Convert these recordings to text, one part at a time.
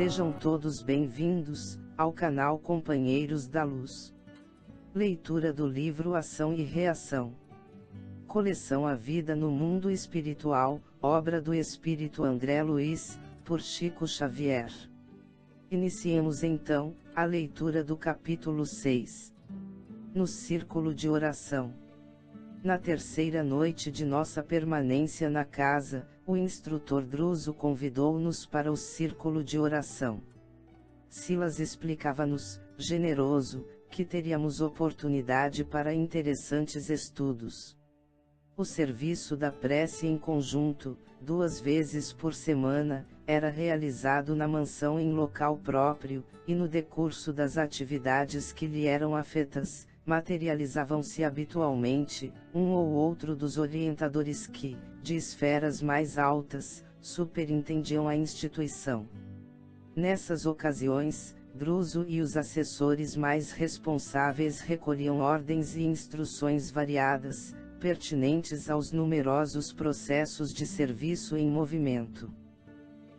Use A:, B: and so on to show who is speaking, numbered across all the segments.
A: Sejam todos bem-vindos ao canal Companheiros da Luz. Leitura do livro Ação e Reação. Coleção A Vida no Mundo Espiritual, obra do Espírito André Luiz, por Chico Xavier. Iniciemos então a leitura do capítulo 6. No Círculo de Oração. Na terceira noite de nossa permanência na casa, o instrutor Druso convidou-nos para o círculo de oração. Silas explicava-nos, generoso, que teríamos oportunidade para interessantes estudos. O serviço da prece em conjunto, 2 vezes por semana, era realizado na mansão em local próprio, e no decurso das atividades que lhe eram afetas, materializavam-se habitualmente, um ou outro dos orientadores que, de esferas mais altas, superintendiam a instituição. Nessas ocasiões, Druso e os assessores mais responsáveis recolhiam ordens e instruções variadas, pertinentes aos numerosos processos de serviço em movimento.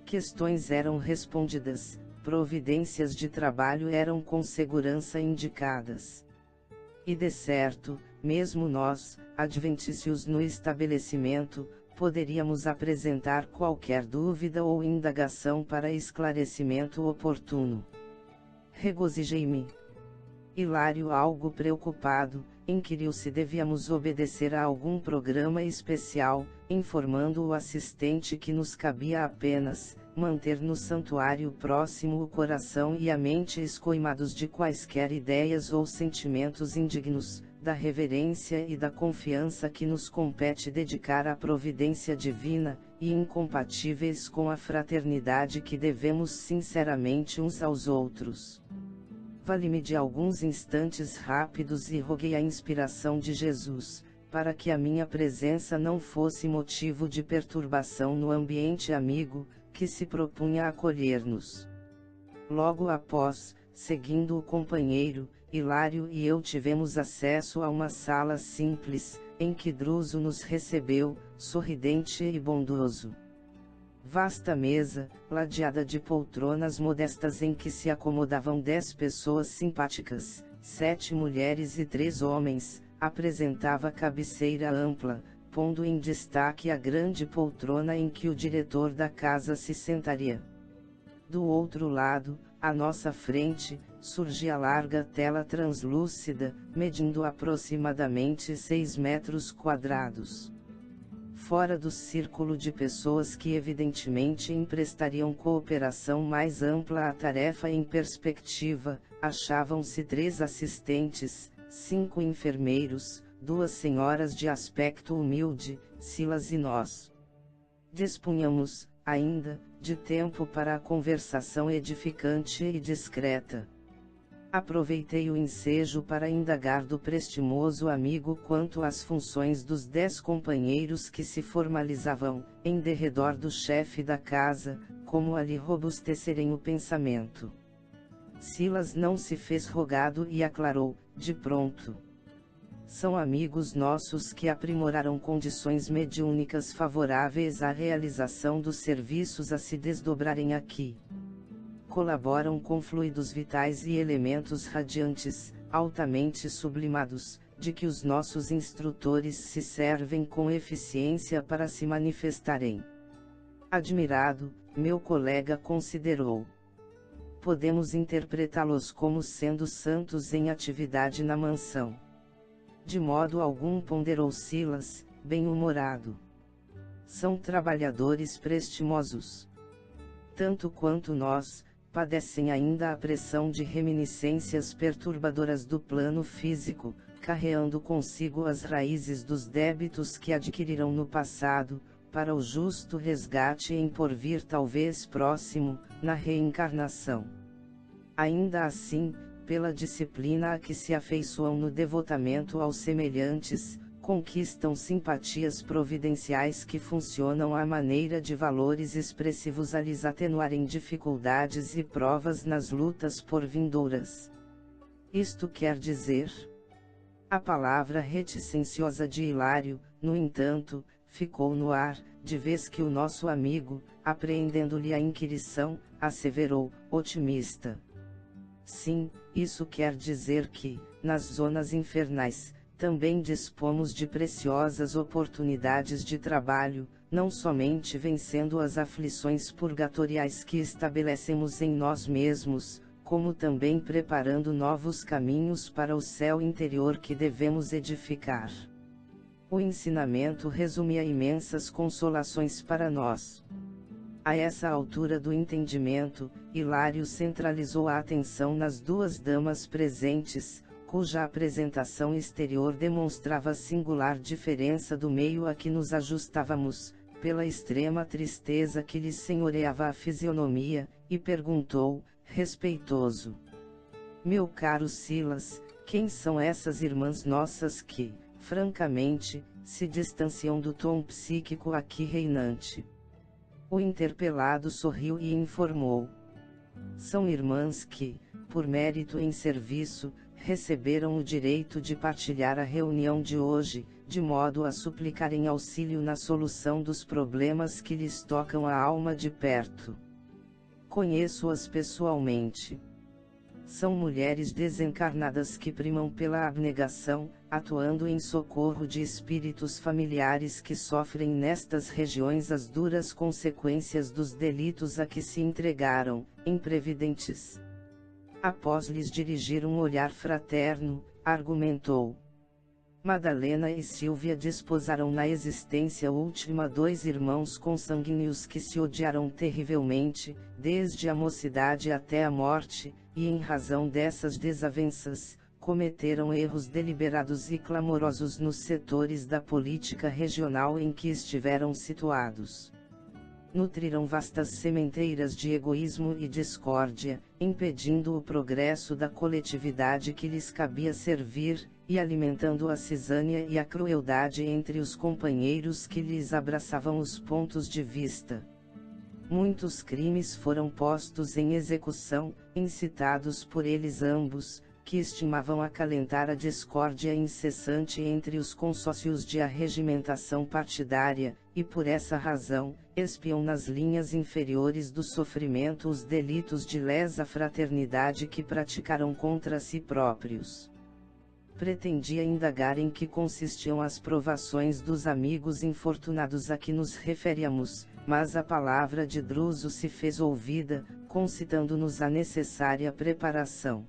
A: Questões eram respondidas, providências de trabalho eram com segurança indicadas. E de certo, mesmo nós, adventícios no estabelecimento, poderíamos apresentar qualquer dúvida ou indagação para esclarecimento oportuno. Regozijei-me. Hilário, algo preocupado, inquiriu se devíamos obedecer a algum programa especial, informando o assistente que nos cabia apenas manter no santuário próximo o coração e a mente escoimados de quaisquer ideias ou sentimentos indignos, da reverência e da confiança que nos compete dedicar à providência divina, e incompatíveis com a fraternidade que devemos sinceramente uns aos outros. Vale-me de alguns instantes rápidos e roguei a inspiração de Jesus, para que a minha presença não fosse motivo de perturbação no ambiente amigo, que se propunha acolher-nos. Logo após, seguindo o companheiro, Hilário e eu tivemos acesso a uma sala simples, em que Druso nos recebeu, sorridente e bondoso. Vasta mesa, ladeada de poltronas modestas em que se acomodavam 10 pessoas simpáticas, 7 mulheres e 3 homens, apresentava cabeceira ampla, pondo em destaque a grande poltrona em que o diretor da casa se sentaria. Do outro lado, à nossa frente, surgia larga tela translúcida, medindo aproximadamente 6 metros quadrados. Fora do círculo de pessoas que evidentemente emprestariam cooperação mais ampla à tarefa em perspectiva, achavam-se 3 assistentes, 5 enfermeiros, 2 senhoras de aspecto humilde, Silas e nós. Dispunhamos, ainda, de tempo para a conversação edificante e discreta. Aproveitei o ensejo para indagar do prestimoso amigo quanto às funções dos 10 companheiros que se formalizavam, em derredor do chefe da casa, como a lhe robustecerem o pensamento. Silas não se fez rogado e aclarou, de pronto. São amigos nossos que aprimoraram condições mediúnicas favoráveis à realização dos serviços a se desdobrarem aqui. Colaboram com fluidos vitais e elementos radiantes, altamente sublimados, de que os nossos instrutores se servem com eficiência para se manifestarem. Admirado, meu colega considerou. Podemos interpretá-los como sendo santos em atividade na mansão. De modo algum, ponderou Silas, bem-humorado. São trabalhadores prestimosos. Tanto quanto nós, padecem ainda a pressão de reminiscências perturbadoras do plano físico, carreando consigo as raízes dos débitos que adquiriram no passado, para o justo resgate em porvir talvez próximo, na reencarnação. Ainda assim, pela disciplina a que se afeiçoam no devotamento aos semelhantes, conquistam simpatias providenciais que funcionam à maneira de valores expressivos a lhes atenuarem dificuldades e provas nas lutas por vindouras. Isto quer dizer? A palavra reticenciosa de Hilário, no entanto, ficou no ar, de vez que o nosso amigo, apreendendo-lhe a inquirição, asseverou, otimista. Sim, isso quer dizer que, nas zonas infernais, também dispomos de preciosas oportunidades de trabalho, não somente vencendo as aflições purgatoriais que estabelecemos em nós mesmos, como também preparando novos caminhos para o céu interior que devemos edificar. O ensinamento resumia imensas consolações para nós. A essa altura do entendimento, Hilário centralizou a atenção nas duas damas presentes, cuja apresentação exterior demonstrava singular diferença do meio a que nos ajustávamos, pela extrema tristeza que lhes senhoreava a fisionomia, e perguntou, respeitoso: meu caro Silas, quem são essas irmãs nossas que, francamente, se distanciam do tom psíquico aqui reinante? O interpelado sorriu e informou: são irmãs que, por mérito em serviço, receberam o direito de partilhar a reunião de hoje, de modo a suplicarem auxílio na solução dos problemas que lhes tocam a alma de perto. Conheço-as pessoalmente. São mulheres desencarnadas que primam pela abnegação, atuando em socorro de espíritos familiares que sofrem nestas regiões as duras consequências dos delitos a que se entregaram, imprevidentes. Após lhes dirigir um olhar fraterno, argumentou: Madalena e Sílvia desposaram na existência última dois irmãos consanguíneos que se odiaram terrivelmente, desde a mocidade até a morte, e em razão dessas desavenças, cometeram erros deliberados e clamorosos nos setores da política regional em que estiveram situados. Nutriram vastas sementeiras de egoísmo e discórdia, impedindo o progresso da coletividade que lhes cabia servir, e alimentando a cisânia e a crueldade entre os companheiros que lhes abraçavam os pontos de vista. Muitos crimes foram postos em execução, incitados por eles ambos, que estimavam acalentar a discórdia incessante entre os consórcios de arregimentação partidária, e por essa razão, expiam nas linhas inferiores do sofrimento os delitos de lesa fraternidade que praticaram contra si próprios. Pretendia indagar em que consistiam as provações dos amigos infortunados a que nos referíamos, mas a palavra de Druso se fez ouvida, concitando-nos a necessária preparação.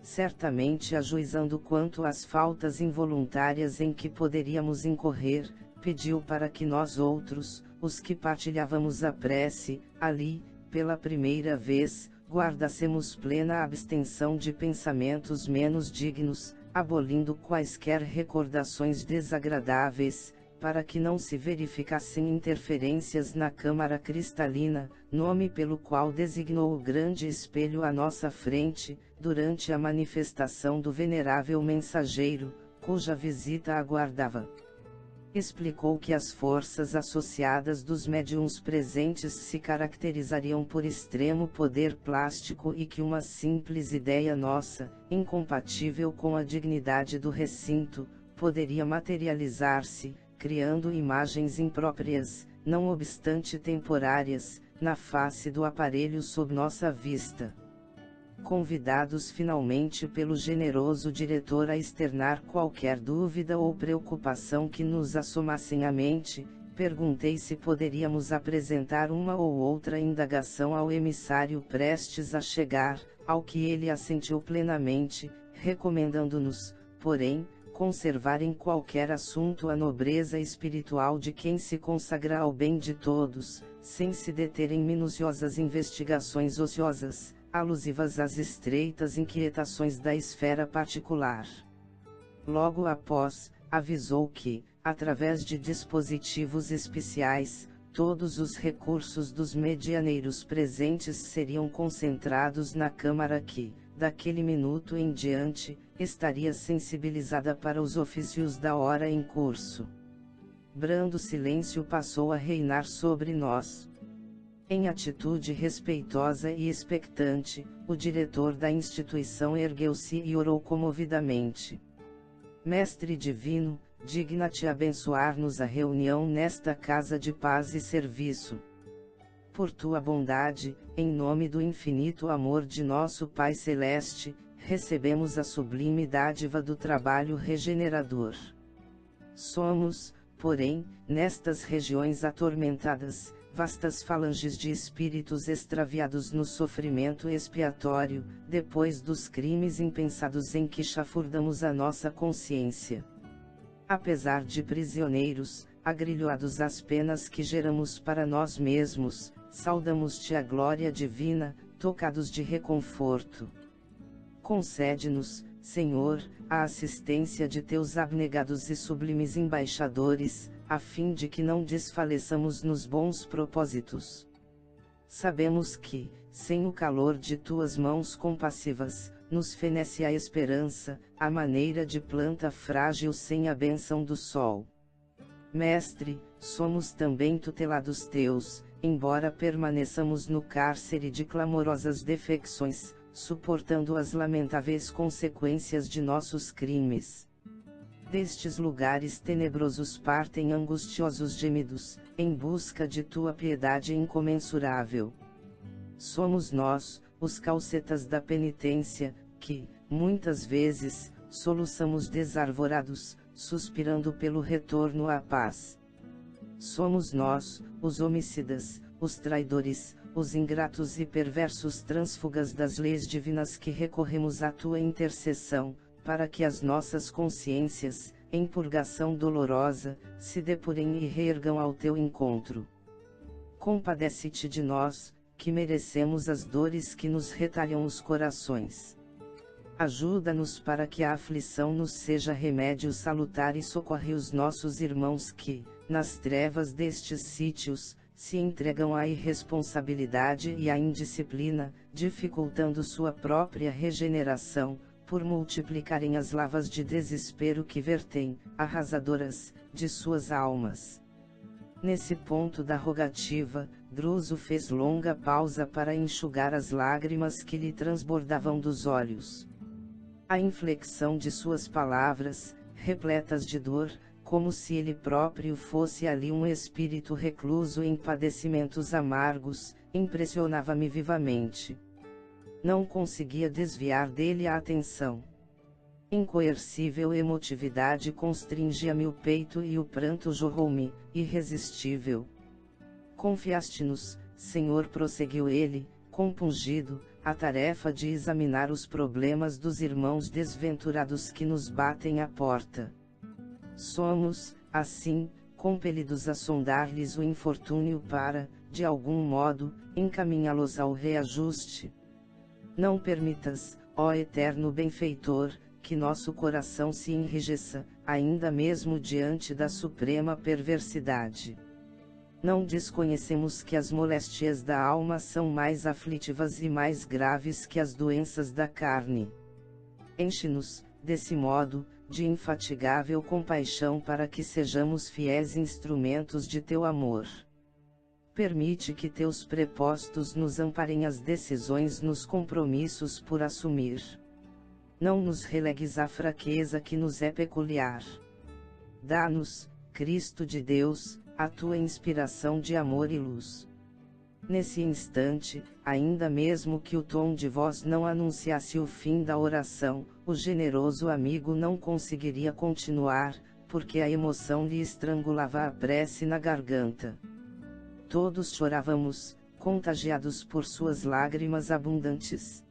A: Certamente ajuizando quanto às faltas involuntárias em que poderíamos incorrer, pediu para que nós outros, os que partilhávamos a prece, ali, pela primeira vez, guardássemos plena abstenção de pensamentos menos dignos, abolindo quaisquer recordações desagradáveis, para que não se verificassem interferências na câmara cristalina, nome pelo qual designou o grande espelho à nossa frente, durante a manifestação do venerável mensageiro, cuja visita aguardava. Explicou que as forças associadas dos médiuns presentes se caracterizariam por extremo poder plástico e que uma simples ideia nossa, incompatível com a dignidade do recinto, poderia materializar-se, criando imagens impróprias, não obstante temporárias, na face do aparelho sob nossa vista. Convidados finalmente pelo generoso diretor a externar qualquer dúvida ou preocupação que nos assomassem à mente, perguntei se poderíamos apresentar uma ou outra indagação ao emissário prestes a chegar, ao que ele assentiu plenamente, recomendando-nos, porém, conservar em qualquer assunto a nobreza espiritual de quem se consagra ao bem de todos, sem se deter em minuciosas investigações ociosas, alusivas às estreitas inquietações da esfera particular. Logo após, avisou que, através de dispositivos especiais, todos os recursos dos medianeiros presentes seriam concentrados na Câmara que, daquele minuto em diante, estaria sensibilizada para os ofícios da hora em curso. Brando silêncio passou a reinar sobre nós. Em atitude respeitosa e expectante, o diretor da instituição ergueu-se e orou comovidamente. Mestre divino, digna-te abençoar-nos a reunião nesta casa de paz e serviço. Por tua bondade, em nome do infinito amor de nosso Pai Celeste, recebemos a sublime dádiva do trabalho regenerador. Somos, porém, nestas regiões atormentadas, vastas falanges de espíritos extraviados no sofrimento expiatório, depois dos crimes impensados em que chafurdamos a nossa consciência. Apesar de prisioneiros, agrilhoados às penas que geramos para nós mesmos, saudamos-te a glória divina, tocados de reconforto. Concede-nos, Senhor, a assistência de teus abnegados e sublimes embaixadores, a fim de que não desfaleçamos nos bons propósitos. Sabemos que, sem o calor de tuas mãos compassivas, nos fenece a esperança, à maneira de planta frágil sem a bênção do sol. Mestre, somos também tutelados teus, embora permaneçamos no cárcere de clamorosas defecções, suportando as lamentáveis consequências de nossos crimes. Destes lugares tenebrosos partem angustiosos gemidos, em busca de tua piedade incomensurável. Somos nós, os calcetas da penitência, que, muitas vezes, soluçamos desarvorados, suspirando pelo retorno à paz. Somos nós, os homicidas, os traidores, os ingratos e perversos trânsfugas das leis divinas que recorremos à tua intercessão, para que as nossas consciências, em purgação dolorosa, se depurem e reergam ao teu encontro. Compadece-te de nós, que merecemos as dores que nos retalham os corações. Ajuda-nos para que a aflição nos seja remédio salutar e socorre os nossos irmãos que, nas trevas destes sítios, se entregam à irresponsabilidade e à indisciplina, dificultando sua própria regeneração, por multiplicarem as lavas de desespero que vertem, arrasadoras, de suas almas. Nesse ponto da rogativa, Druso fez longa pausa para enxugar as lágrimas que lhe transbordavam dos olhos. A inflexão de suas palavras, repletas de dor, como se ele próprio fosse ali um espírito recluso em padecimentos amargos, impressionava-me vivamente. Não conseguia desviar dele a atenção. Incoercível emotividade constringia-me o peito e o pranto jorrou-me, irresistível. Confiaste-nos, Senhor, prosseguiu ele, compungido, a tarefa de examinar os problemas dos irmãos desventurados que nos batem à porta. Somos, assim, compelidos a sondar-lhes o infortúnio para, de algum modo, encaminhá-los ao reajuste. Não permitas, ó eterno benfeitor, que nosso coração se enrijeça, ainda mesmo diante da suprema perversidade. Não desconhecemos que as moléstias da alma são mais aflitivas e mais graves que as doenças da carne. Enche-nos, desse modo, de infatigável compaixão para que sejamos fiéis instrumentos de teu amor. Permite que teus prepostos nos amparem as decisões nos compromissos por assumir. Não nos relegues à fraqueza que nos é peculiar. Dá-nos, Cristo de Deus, a tua inspiração de amor e luz. Nesse instante, ainda mesmo que o tom de voz não anunciasse o fim da oração, o generoso amigo não conseguiria continuar, porque a emoção lhe estrangulava a prece na garganta. Todos chorávamos, contagiados por suas lágrimas abundantes.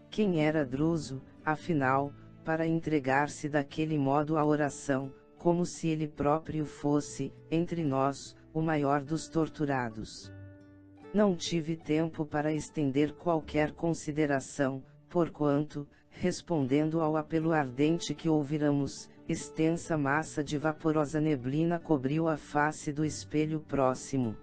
A: Quem era Druso, afinal, para entregar-se daquele modo à oração, como se ele próprio fosse, entre nós, o maior dos torturados? Não tive tempo para estender qualquer consideração, porquanto, respondendo ao apelo ardente que ouviramos, extensa massa de vaporosa neblina cobriu a face do espelho próximo.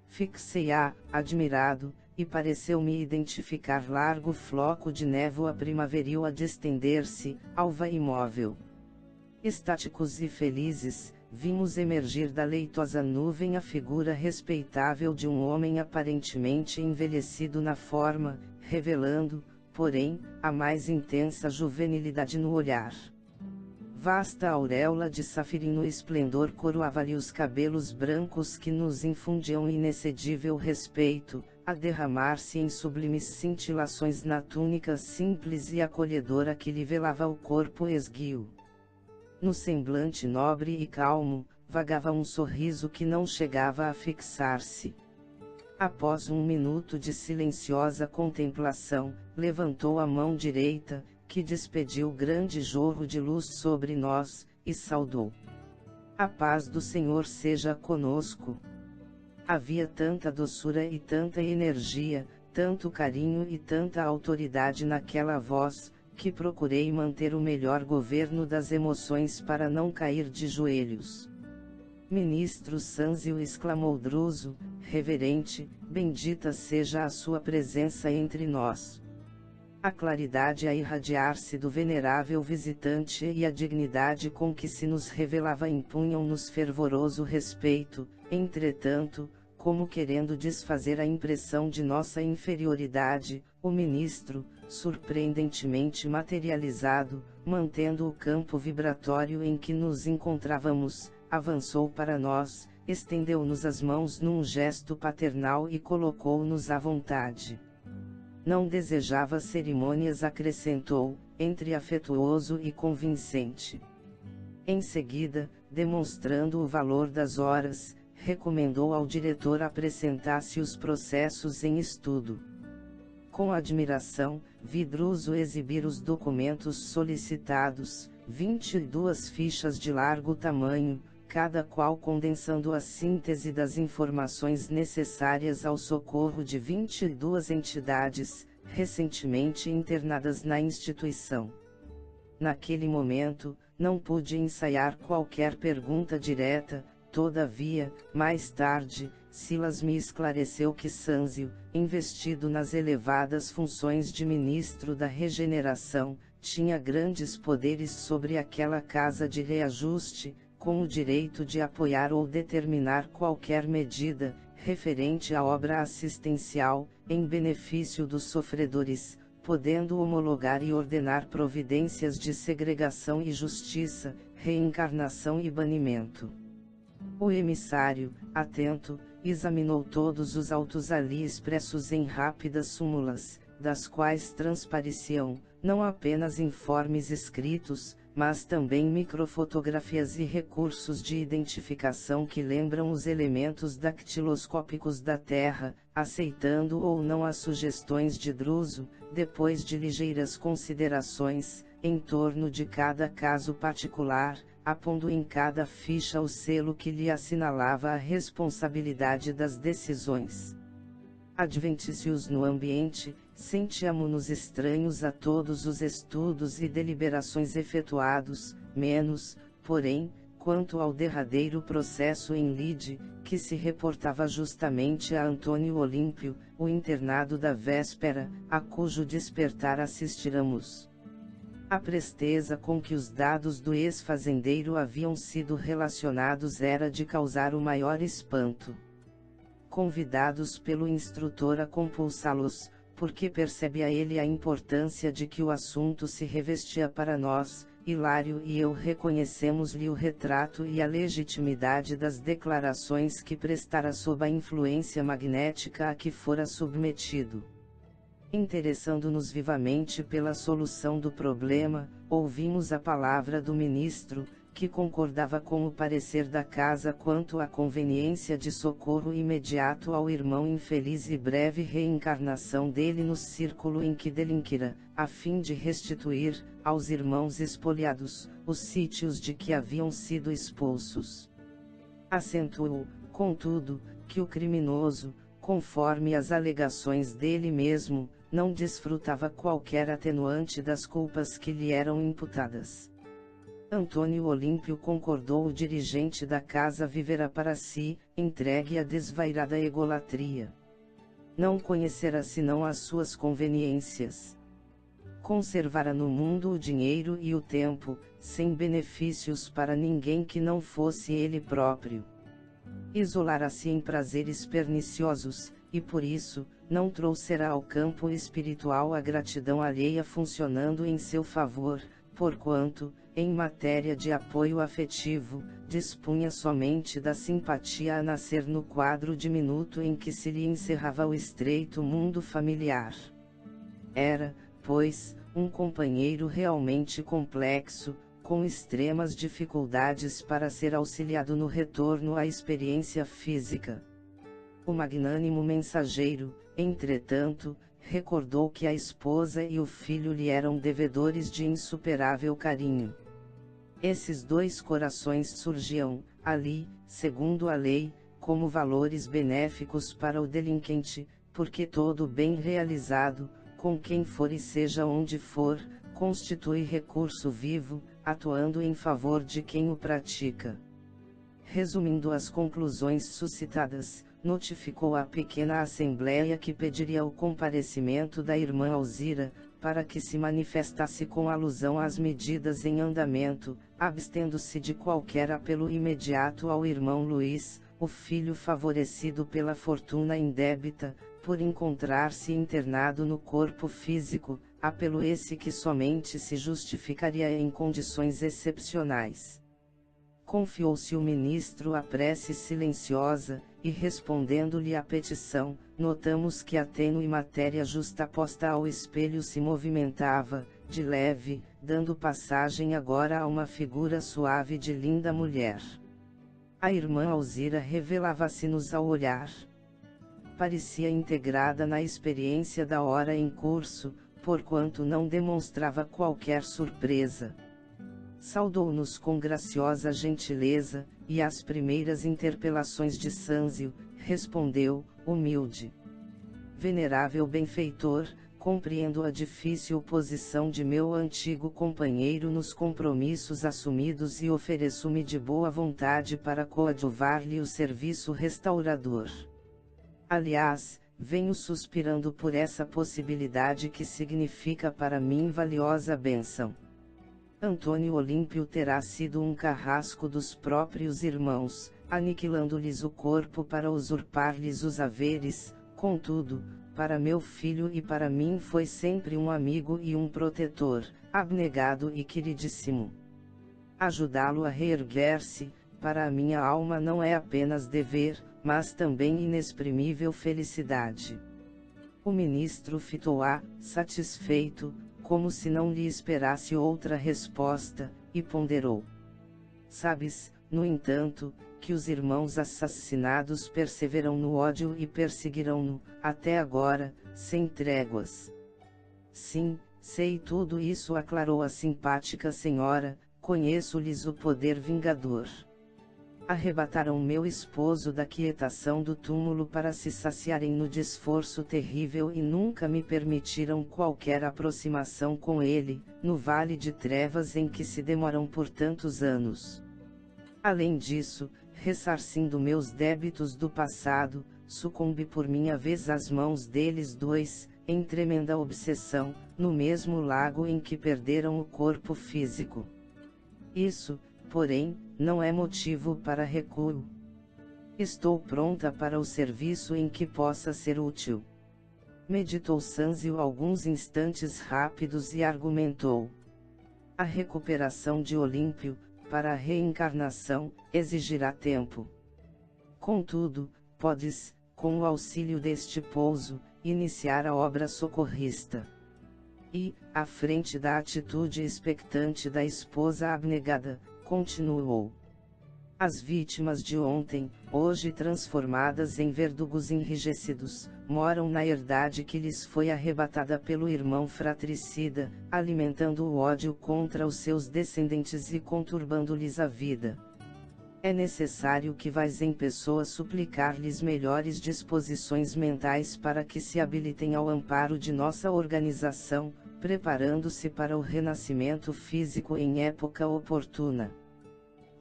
A: Fixei-a, admirado, e pareceu-me identificar largo floco de névoa primaveril a distender-se, alva e imóvel. Estáticos e felizes, vimos emergir da leitosa nuvem a figura respeitável de um homem aparentemente envelhecido na forma, revelando, porém, a mais intensa juvenilidade no olhar. vasta auréola de safirino esplendor coroava-lhe os cabelos brancos que nos infundiam inexcedível respeito, a derramar-se em sublimes cintilações na túnica simples e acolhedora que lhe velava o corpo esguio. No semblante nobre e calmo, vagava um sorriso que não chegava a fixar-se. Após um minuto de silenciosa contemplação, levantou a mão direita, que despediu grande jorro de luz sobre nós, e saudou. A paz do Senhor seja conosco. Havia tanta doçura e tanta energia, tanto carinho e tanta autoridade naquela voz, que procurei manter o melhor governo das emoções para não cair de joelhos. Ministro Sanzio, exclamou Druso, reverente, bendita seja a sua presença entre nós. A claridade a irradiar-se do venerável visitante e a dignidade com que se nos revelava impunham-nos fervoroso respeito, entretanto, como querendo desfazer a impressão de nossa inferioridade, o ministro, surpreendentemente materializado, mantendo o campo vibratório em que nos encontrávamos, avançou para nós, estendeu-nos as mãos num gesto paternal e colocou-nos à vontade. Não desejava cerimônias, acrescentou, entre afetuoso e convincente. Em seguida, demonstrando o valor das horas, recomendou ao diretor apresentasse os processos em estudo. Com admiração, vi Druso exibir os documentos solicitados, 22 fichas de largo tamanho, cada qual condensando a síntese das informações necessárias ao socorro de 22 entidades, recentemente internadas na instituição. Naquele momento, não pude ensaiar qualquer pergunta direta, todavia, mais tarde, Silas me esclareceu que Sanzio, investido nas elevadas funções de ministro da regeneração, tinha grandes poderes sobre aquela casa de reajuste, com o direito de apoiar ou determinar qualquer medida, referente à obra assistencial, em benefício dos sofredores, podendo homologar e ordenar providências de segregação e justiça, reencarnação e banimento. O emissário, atento, examinou todos os autos ali expressos em rápidas súmulas, das quais transpareciam, não apenas informes escritos, mas também microfotografias e recursos de identificação que lembram os elementos dactiloscópicos da Terra, aceitando ou não as sugestões de Druso, depois de ligeiras considerações, em torno de cada caso particular, apondo em cada ficha o selo que lhe assinalava a responsabilidade das decisões. Adventícios no ambiente, sentíamo-nos estranhos a todos os estudos e deliberações efetuados, menos, porém, quanto ao derradeiro processo em lide, que se reportava justamente a Antônio Olímpio, o internado da véspera, a cujo despertar assistiramos. A presteza com que os dados do ex-fazendeiro haviam sido relacionados era de causar o maior espanto. Convidados pelo instrutor a compulsá-los, porque percebe a ele a importância de que o assunto se revestia para nós, Hilário e eu reconhecemos-lhe o retrato e a legitimidade das declarações que prestara sob a influência magnética a que fora submetido. Interessando-nos vivamente pela solução do problema, ouvimos a palavra do ministro, que concordava com o parecer da casa quanto à conveniência de socorro imediato ao irmão infeliz e breve reencarnação dele no círculo em que delinquira, a fim de restituir, aos irmãos expoliados, os sítios de que haviam sido expulsos. Acentuou, contudo, que o criminoso, conforme as alegações dele mesmo, não desfrutava qualquer atenuante das culpas que lhe eram imputadas. Antônio Olímpio concordou, o dirigente da casa viverá para si, entregue à desvairada egolatria. Não conhecerá senão as suas conveniências. Conservara no mundo o dinheiro e o tempo, sem benefícios para ninguém que não fosse ele próprio. Isolara-se em prazeres perniciosos, e por isso, não trouxerá ao campo espiritual a gratidão alheia funcionando em seu favor, porquanto, em matéria de apoio afetivo, dispunha somente da simpatia a nascer no quadro diminuto em que se lhe encerrava o estreito mundo familiar. Era, pois, um companheiro realmente complexo, com extremas dificuldades para ser auxiliado no retorno à experiência física. O magnânimo mensageiro, entretanto, recordou que a esposa e o filho lhe eram devedores de insuperável carinho. Esses dois corações surgiam, ali, segundo a lei, como valores benéficos para o delinquente, porque todo bem realizado, com quem for e seja onde for, constitui recurso vivo, atuando em favor de quem o pratica. Resumindo as conclusões suscitadas, notificou à pequena assembleia que pediria o comparecimento da irmã Alzira, para que se manifestasse com alusão às medidas em andamento, abstendo-se de qualquer apelo imediato ao irmão Luiz, o filho favorecido pela fortuna indébita, por encontrar-se internado no corpo físico, apelo esse que somente se justificaria em condições excepcionais. Confiou-se o ministro à prece silenciosa, e respondendo-lhe à petição, notamos que a tênue matéria justaposta ao espelho se movimentava, de leve, dando passagem agora a uma figura suave de linda mulher. A irmã Alzira revelava-se-nos ao olhar. Parecia integrada na experiência da hora em curso, porquanto não demonstrava qualquer surpresa. Saudou-nos com graciosa gentileza, e às primeiras interpelações de Sânzio, respondeu, humilde. Venerável benfeitor, compreendo a difícil posição de meu antigo companheiro nos compromissos assumidos e ofereço-me de boa vontade para coadjuvar-lhe o serviço restaurador. Aliás, venho suspirando por essa possibilidade que significa para mim valiosa bênção. Antônio Olímpio terá sido um carrasco dos próprios irmãos, aniquilando-lhes o corpo para usurpar-lhes os haveres, contudo, para meu filho e para mim foi sempre um amigo e um protetor, abnegado e queridíssimo. Ajudá-lo a reerguer-se, para a minha alma não é apenas dever, mas também inexprimível felicidade. O ministro fitou-a, satisfeito, como se não lhe esperasse outra resposta, e ponderou. Sabes, no entanto, que os irmãos assassinados perseveram no ódio e perseguirão-no, até agora, sem tréguas. Sim, sei tudo isso, aclarou a simpática senhora, conheço-lhes o poder vingador. Arrebataram meu esposo da quietação do túmulo para se saciarem no desforço terrível e nunca me permitiram qualquer aproximação com ele, no vale de trevas em que se demoram por tantos anos. Além disso, ressarcindo meus débitos do passado, sucumbi por minha vez às mãos deles dois, em tremenda obsessão, no mesmo lago em que perderam o corpo físico. Isso, porém, não é motivo para recuo. Estou pronta para o serviço em que possa ser útil. Meditou Sânzio alguns instantes rápidos e argumentou. A recuperação de Olímpio, para a reencarnação, exigirá tempo. Contudo, podes, com o auxílio deste pouso, iniciar a obra socorrista. E, à frente da atitude expectante da esposa abnegada, continuou. As vítimas de ontem, hoje transformadas em verdugos enrijecidos, moram na herdade que lhes foi arrebatada pelo irmão fratricida, alimentando o ódio contra os seus descendentes e conturbando-lhes a vida. É necessário que vais em pessoa suplicar-lhes melhores disposições mentais para que se habilitem ao amparo de nossa organização, preparando-se para o renascimento físico em época oportuna.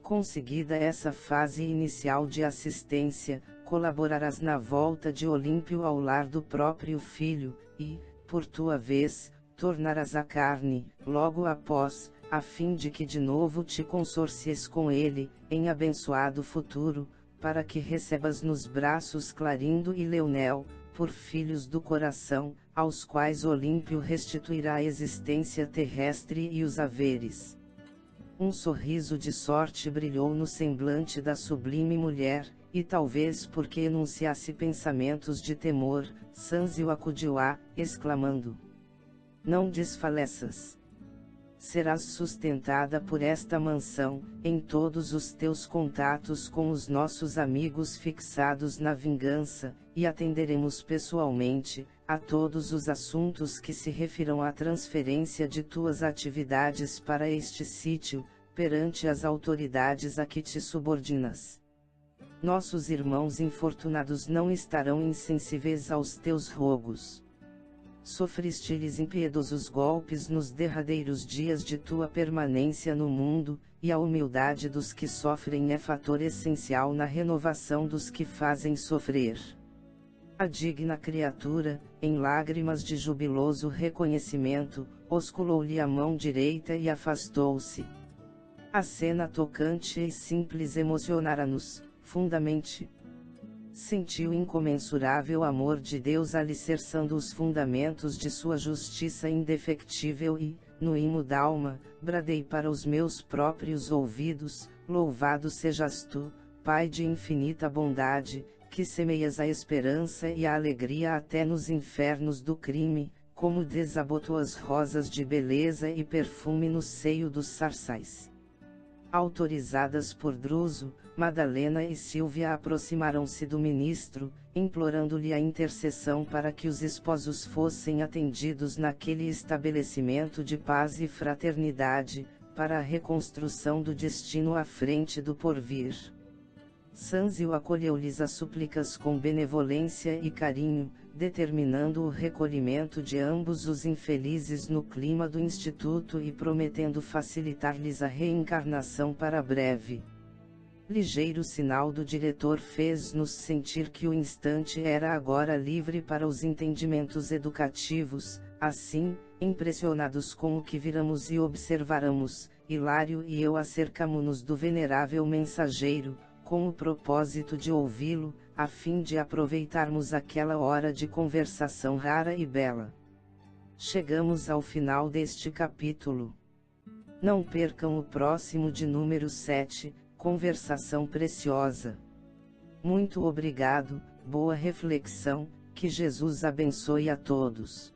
A: Conseguida essa fase inicial de assistência, colaborarás na volta de Olímpio ao lar do próprio filho, e, por tua vez, tornarás a carne, logo após, a fim de que de novo te consorcies com ele, em abençoado futuro, para que recebas nos braços Clarindo e Leonel, por filhos do coração, aos quais Olímpio restituirá a existência terrestre e os haveres. Um sorriso de sorte brilhou no semblante da sublime mulher, e talvez porque enunciasse pensamentos de temor, Sanzio acudiu-a, exclamando: Não desfaleças. Serás sustentada por esta mansão, em todos os teus contatos com os nossos amigos fixados na vingança, e atenderemos pessoalmente a todos os assuntos que se refiram à transferência de tuas atividades para este sítio, perante as autoridades a que te subordinas. Nossos irmãos infortunados não estarão insensíveis aos teus rogos. Sofreste-lhes impiedosos golpes nos derradeiros dias de tua permanência no mundo, e a humildade dos que sofrem é fator essencial na renovação dos que fazem sofrer. A digna criatura, em lágrimas de jubiloso reconhecimento, osculou-lhe a mão direita e afastou-se. A cena tocante e simples emocionara-nos, fundamente. Sentiu incomensurável amor de Deus alicerçando os fundamentos de sua justiça indefectível e, no imo d'alma, bradei para os meus próprios ouvidos: Louvado sejas tu, Pai de infinita bondade, que semeias a esperança e a alegria até nos infernos do crime, como desabotou as rosas de beleza e perfume no seio dos sarçais. Autorizadas por Druso, Madalena e Sílvia aproximaram-se do ministro, implorando-lhe a intercessão para que os esposos fossem atendidos naquele estabelecimento de paz e fraternidade, para a reconstrução do destino à frente do porvir. Sanzio acolheu-lhes as súplicas com benevolência e carinho, determinando o recolhimento de ambos os infelizes no clima do instituto e prometendo facilitar-lhes a reencarnação para breve. Ligeiro sinal do diretor fez-nos sentir que o instante era agora livre para os entendimentos educativos. Assim, impressionados com o que viramos e observáramos, Hilário e eu acercamo-nos do venerável mensageiro, com o propósito de ouvi-lo, a fim de aproveitarmos aquela hora de conversação rara e bela. Chegamos ao final deste capítulo. Não percam o próximo de número 7, Conversação Preciosa. Muito obrigado, boa reflexão, que Jesus abençoe a todos.